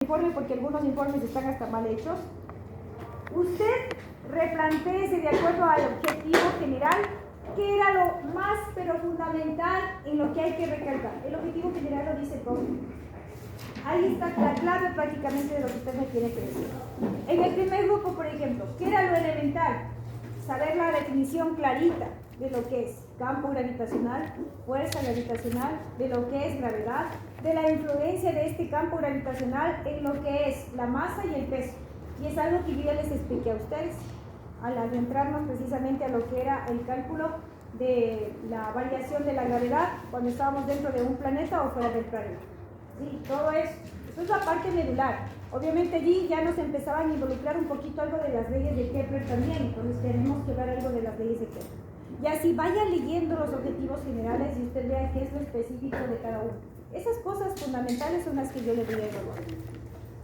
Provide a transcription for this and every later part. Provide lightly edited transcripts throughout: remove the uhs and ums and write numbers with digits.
informe, porque algunos informes están hasta mal hechos, usted replantéese de acuerdo al objetivo general, que era lo más pero fundamental en lo que hay que recalcar. El objetivo general lo dice todo. Ahí está la clave prácticamente de lo que usted me tiene que decir. En el primer grupo, por ejemplo, ¿qué era lo elemental? Saber la definición clarita de lo que es campo gravitacional, fuerza gravitacional, de lo que es gravedad, de la influencia de este campo gravitacional en lo que es la masa y el peso. Y es algo que yo ya les expliqué a ustedes al adentrarnos precisamente a lo que era el cálculo de la variación de la gravedad cuando estábamos dentro de un planeta o fuera del planeta. Sí, todo eso es la parte medular. Obviamente allí ya nos empezaban a involucrar un poquito algo de las leyes de Kepler también, entonces tenemos que ver algo de las leyes de Kepler. Y así vaya leyendo los objetivos generales y usted vea qué es lo específico de cada uno. Esas cosas fundamentales son las que yo le voy a evaluar.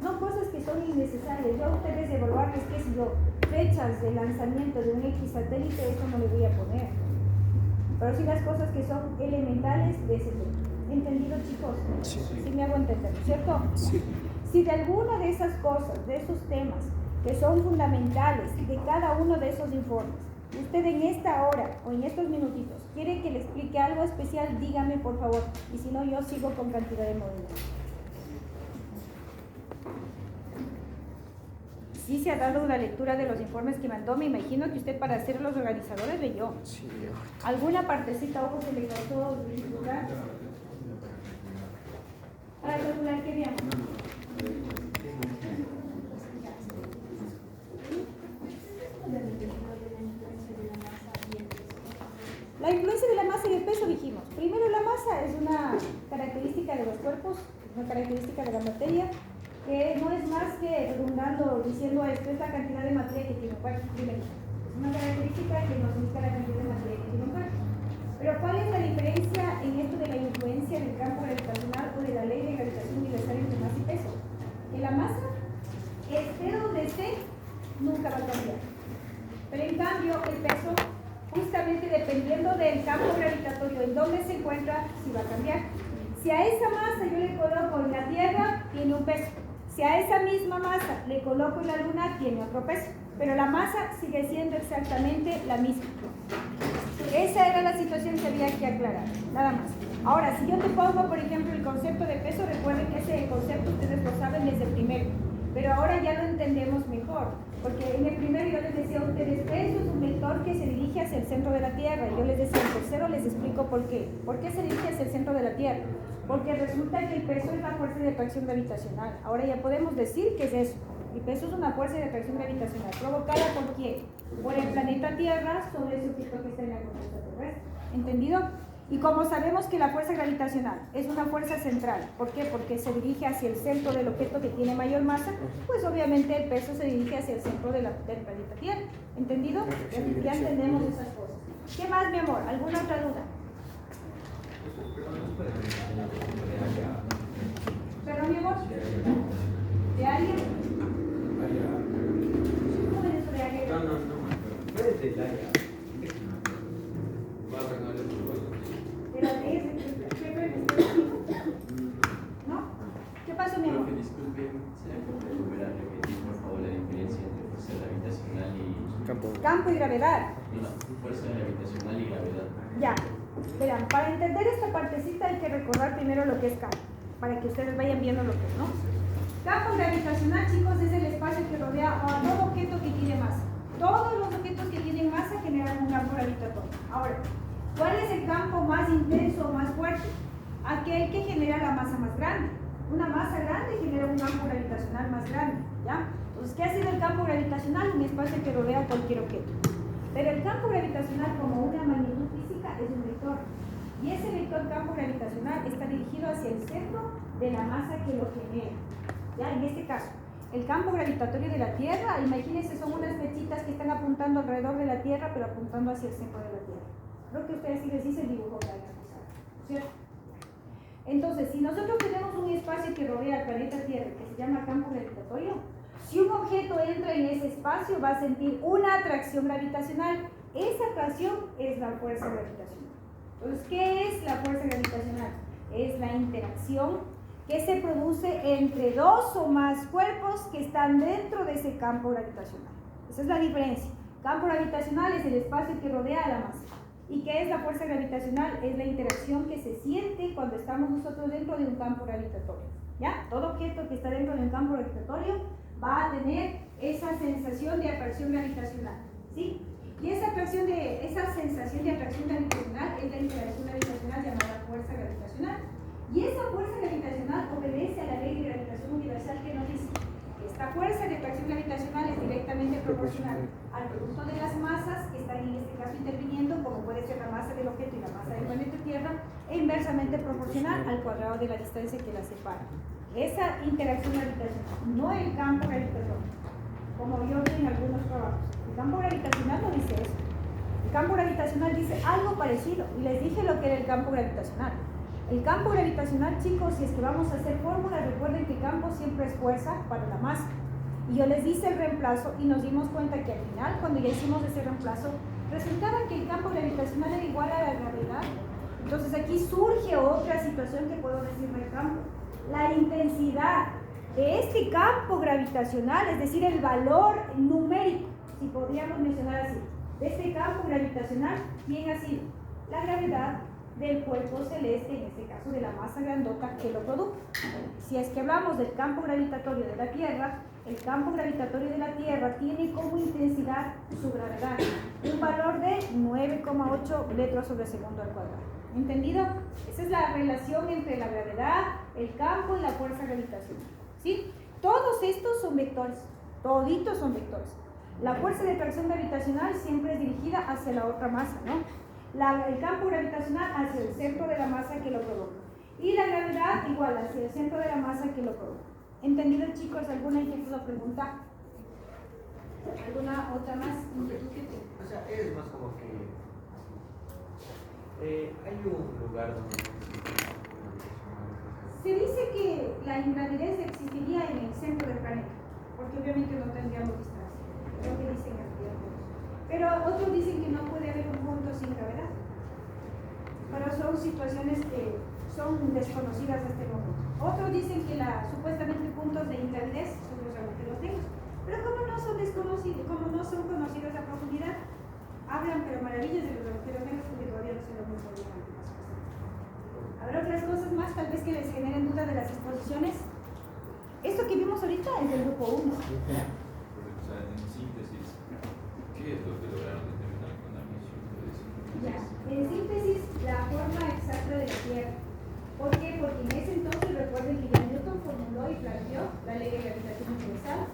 No cosas que son innecesarias. Yo a ustedes evaluarles, qué sé yo, fechas de lanzamiento de un X satélite, eso no le voy a poner. Pero sí las cosas que son elementales de ese tema. ¿Entendido, chicos? Sí. Sí me hago entender, ¿cierto? Sí. Si de alguna de esas cosas, de esos temas que son fundamentales de cada uno de esos informes, usted en esta hora o en estos minutitos quiere que le explique algo especial, dígame por favor, y si no yo sigo con cantidad de movimientos. Sí se ha dado una lectura de los informes que mandó, me imagino que usted para ser los organizadores leyó. Sí. ¿Alguna partecita ojo se le causó dificultad? Para calcular qué veamos. La influencia de la masa y el peso dijimos. Primero, la masa es una característica de los cuerpos, una característica de la materia, que no es más que redundando, diciendo esto es la cantidad de materia que tiene un cuerpo. Primero, es una característica que nos indica la cantidad de materia que tiene un cuerpo. Pero ¿cuál es la diferencia en esto de la influencia del campo gravitacional o de la ley de gravitación universal entre masa y peso? Que la masa, esté donde esté, nunca va a cambiar. Pero en cambio, el peso, justamente dependiendo del campo gravitatorio en donde se encuentra, sí va a cambiar. Si a esa masa yo le coloco en la Tierra, tiene un peso. Si a esa misma masa le coloco en la Luna, tiene otro peso. Pero la masa sigue siendo exactamente la misma. Esa era la situación que había que aclarar, nada más. Ahora, si yo te pongo, por ejemplo, el concepto de peso, recuerden que ese concepto ustedes lo saben desde primero, pero ahora ya lo entendemos mejor, porque en el primero yo les decía a ustedes, peso es un vector que se dirige hacia el centro de la Tierra, y yo les decía, en tercero les explico por qué. ¿Por qué se dirige hacia el centro de la Tierra? Porque resulta que el peso es la fuerza de atracción gravitacional. Ahora ya podemos decir qué es eso. El peso es una fuerza de atracción gravitacional. ¿Provocada por quién? Por el planeta Tierra sobre ese objeto que está en la corteza terrestre. ¿Entendido? Y como sabemos que la fuerza gravitacional es una fuerza central, ¿por qué? Porque se dirige hacia el centro del objeto que tiene mayor masa, pues obviamente el peso se dirige hacia el centro del planeta Tierra. ¿Entendido? Ya entendemos esas cosas. ¿Qué más, mi amor? ¿Alguna otra duda? ¿Perdón, mi amor? ¿De alguien? ¿Cómo es eso de área? No. ¿Puedes del área? ¿Pero de ese? ¿No? ¿Qué pasó, mi amor? Disculpe, ¿será que puede volver a repetir, por favor, la diferencia entre fuerza gravitacional y... Campo y gravedad. No, fuerza gravitacional y gravedad. Ya. Verán, para entender esta partecita hay que recordar primero lo que es campo, para que ustedes vayan viendo lo que es, ¿no? Campo gravitacional, chicos, es el espacio que rodea a todo objeto que tiene masa. Todos los objetos que tienen masa generan un campo gravitatorio. Ahora, ¿cuál es el campo más intenso o más fuerte? Aquel que genera la masa más grande. Una masa grande genera un campo gravitacional más grande, ¿ya? Entonces, ¿qué ha sido el campo gravitacional? Un espacio que rodea a cualquier objeto. Pero el campo gravitacional, como una magnitud física, es un vector. Y ese vector campo gravitacional está dirigido hacia el centro de la masa que lo genera. ¿Ya? En este caso, el campo gravitatorio de la Tierra, imagínense, son unas flechitas que están apuntando alrededor de la Tierra, pero apuntando hacia el centro de la Tierra. Creo que ustedes sí les hice el dibujo que hay que usar, ¿cierto? Entonces, si nosotros tenemos un espacio que rodea al planeta Tierra, que se llama campo gravitatorio, si un objeto entra en ese espacio, va a sentir una atracción gravitacional. Esa atracción es la fuerza gravitacional. Entonces, ¿qué es la fuerza gravitacional? Es la interacción que se produce entre dos o más cuerpos que están dentro de ese campo gravitacional. Esa es la diferencia. Campo gravitacional es el espacio que rodea a la masa. ¿Y qué es la fuerza gravitacional? Es la interacción que se siente cuando estamos nosotros dentro de un campo gravitatorio. ¿Ya? Todo objeto que está dentro de un campo gravitatorio va a tener esa sensación de atracción gravitacional. ¿Sí? Y esa sensación de atracción gravitacional es la interacción gravitacional llamada fuerza gravitacional. Y esa fuerza gravitacional obedece a la ley de gravitación universal que nos dice que esta fuerza de atracción gravitacional es directamente proporcional al producto de las masas que están en este caso interviniendo, como puede ser la masa del objeto y la masa del planeta Tierra, e inversamente proporcional al cuadrado de la distancia que las separa. Esa interacción gravitacional, no el campo gravitatorio, como yo vi en algunos trabajos. El campo gravitacional no dice eso. El campo gravitacional dice algo parecido, y les dije lo que era el campo gravitacional. El campo gravitacional, chicos, si es que vamos a hacer fórmulas, recuerden que campo siempre es fuerza para la masa. Y yo les hice el reemplazo y nos dimos cuenta que al final, cuando ya hicimos ese reemplazo, resultaba que el campo gravitacional era igual a la gravedad. Entonces aquí surge otra situación que puedo decir del campo. La intensidad de este campo gravitacional, es decir, el valor numérico, si podríamos mencionar así, de este campo gravitacional, bien ha sido la gravedad del cuerpo celeste, en este caso de la masa grandota que lo produjo. Si es que hablamos del campo gravitatorio de la Tierra, el campo gravitatorio de la Tierra tiene como intensidad su gravedad, un valor de 9,8 metros sobre segundo al cuadrado. ¿Entendido? Esa es la relación entre la gravedad, el campo y la fuerza gravitacional. ¿Sí? Todos estos son vectores, toditos son vectores. La fuerza de atracción gravitacional siempre es dirigida hacia la otra masa, ¿no? El campo gravitacional hacia el centro de la masa que lo provoca. Y la gravedad igual hacia el centro de la masa que lo provoca. ¿Entendido, chicos? ¿Alguna inquietud o pregunta? ¿Alguna otra más inquietud que te? O sea, es más como que hay un lugar donde se dice que la ingravidez existiría en el centro del planeta, porque obviamente no tendríamos distancia. Es lo que dicen aquí algunos. Pero otros dicen que no puede haber un punto sin gravedad. Pero son situaciones que son desconocidas hasta el momento. Otros dicen que supuestamente puntos de ingravidez son realmente los tenemos. Pero como no son desconocidos, como no son conocidos a profundidad, hablan pero maravillas de los agujeros negros porque todavía no se lo hemos podido más. ¿Habrá otras cosas más tal vez que les generen duda de las exposiciones? Esto que vimos ahorita es del grupo 1. O sea, en síntesis, ¿qué es lo que lograron determinar con la misión de síntesis? Ya, en síntesis, la forma exacta de la Tierra. ¿Por qué? Porque en ese entonces recuerden que ya Newton formuló y planteó la ley de gravitación universal.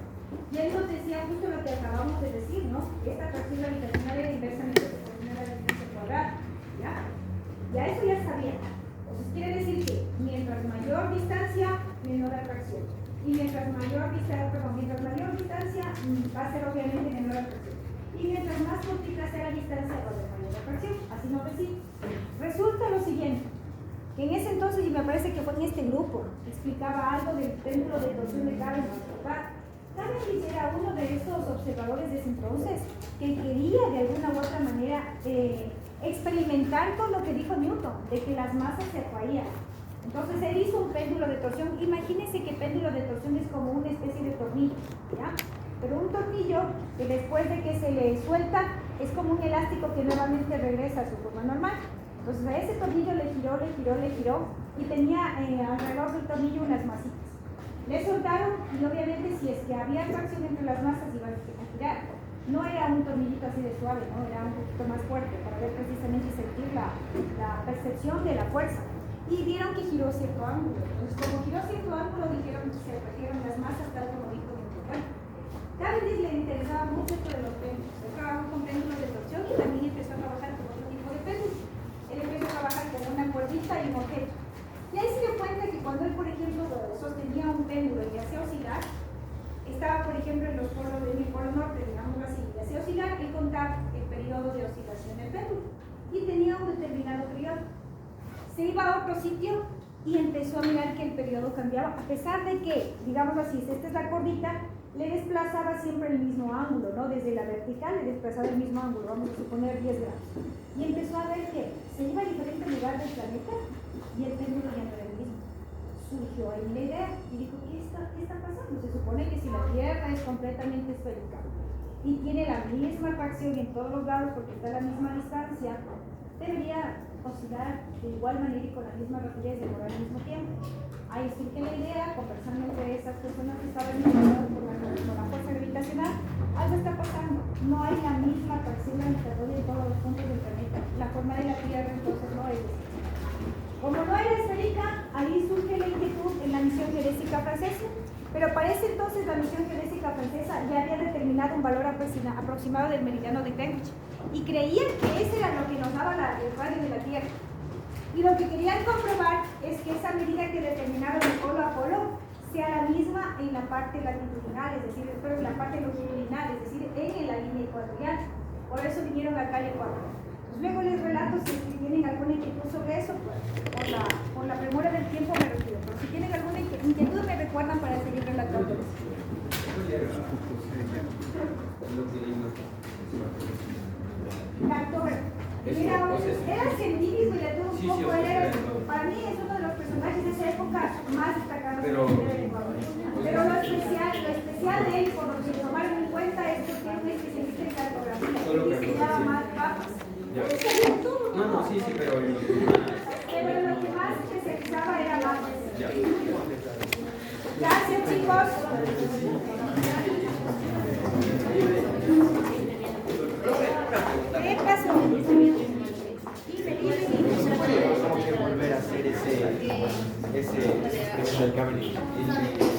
Y él nos decía justo lo que acabamos de decir, ¿no? Esta atracción gravitacional era inversamente proporcional a la distancia cuadrada. ¿Ya? Eso ya sabía. Entonces quiere decir que mientras mayor distancia, menor atracción. Y mientras mayor distancia va a ser obviamente menor atracción. Y mientras más cortita sea la distancia, va a haber mayor atracción. Así no decir. Resulta lo siguiente, que en ese entonces, y me parece que fue en este grupo, explicaba algo del péndulo de torsión de Cavendish. Cavendish era uno de esos observadores de ese entonces que quería de alguna u otra manera experimentar con lo que dijo Newton, de que las masas se atraían. Entonces él hizo un péndulo de torsión. Imagínense que péndulo de torsión es como una especie de tornillo, ¿ya? Pero un tornillo que después de que se le suelta es como un elástico que nuevamente regresa a su forma normal. Entonces a ese tornillo le giró y tenía alrededor del tornillo unas masitas. Le soltaron y obviamente si es que había atracción entre las masas iban a girar. No era un tornillito así de suave, ¿no? Era un poquito más fuerte para ver precisamente y sentir la percepción de la fuerza. Y vieron que giró cierto ángulo. Entonces como giró cierto ángulo dijeron que se atrajeron las masas tal como dijo Newton. Bueno, Cavendish le interesaba mucho esto de los péndulos. Él trabajó con péndulos de torsión y también empezó a trabajar con otro tipo de péndulos. Él empezó a trabajar con una cuerdita y un objeto. Y ahí se dio cuenta que cuando él, por ejemplo, sostenía un péndulo y le hacía oscilar, estaba, por ejemplo, en el polo norte, digámoslo así, y le hacía oscilar, él contaba el periodo de oscilación del péndulo y tenía un determinado periodo. Se iba a otro sitio y empezó a mirar que el periodo cambiaba, a pesar de que, digámoslo así, si esta es la cordita, le desplazaba siempre el mismo ángulo, ¿no? Desde la vertical le desplazaba el mismo ángulo, vamos a suponer 10 grados. Y empezó a ver que se iba a diferente lugar del planeta y el péndulo ya no era el mismo. surgió ahí la idea y dijo, ¿qué está pasando? Se supone que si la Tierra es completamente esférica y tiene la misma atracción en todos los lados porque está a la misma distancia, debería oscilar de igual manera y con la misma rapidez y demorar al mismo tiempo. Ahí surge la idea, conversando entre esas personas que estaban interesadas por la fuerza gravitacional, algo está pasando, no hay la misma atracción gravitatoria en todos los puntos del planeta, la forma de la Tierra entonces no es. Como no era esférica, ahí surge la inquietud en la misión geodésica francesa, pero para ese entonces la misión geodésica francesa ya había determinado un valor aproximado del meridiano de Greenwich y creían que ese era lo que nos daba el radio de la Tierra. Y lo que querían comprobar es que esa medida que determinaron de polo a polo sea la misma en la parte latitudinal, es decir, pero en la parte longitudinal, es decir, en la línea ecuatorial. Por eso vinieron acá al Ecuador. Luego les relato si tienen alguna inquietud sobre eso, por la premura del tiempo me refiero. Pero si tienen alguna inquietud me recuerdan para seguir relatando. Era científico y le tuvo un poco, para mí es uno de los personajes de esa época más destacados de Ecuador. Pero lo especial de él, por lo que tomaron en cuenta, es que tiene un especialista en cartografía, que se llama más papas. No, sí, pero lo que más especializaba era más. Gracias, chicos. ¿Qué pasó? tengo que volver a hacer ese del cable.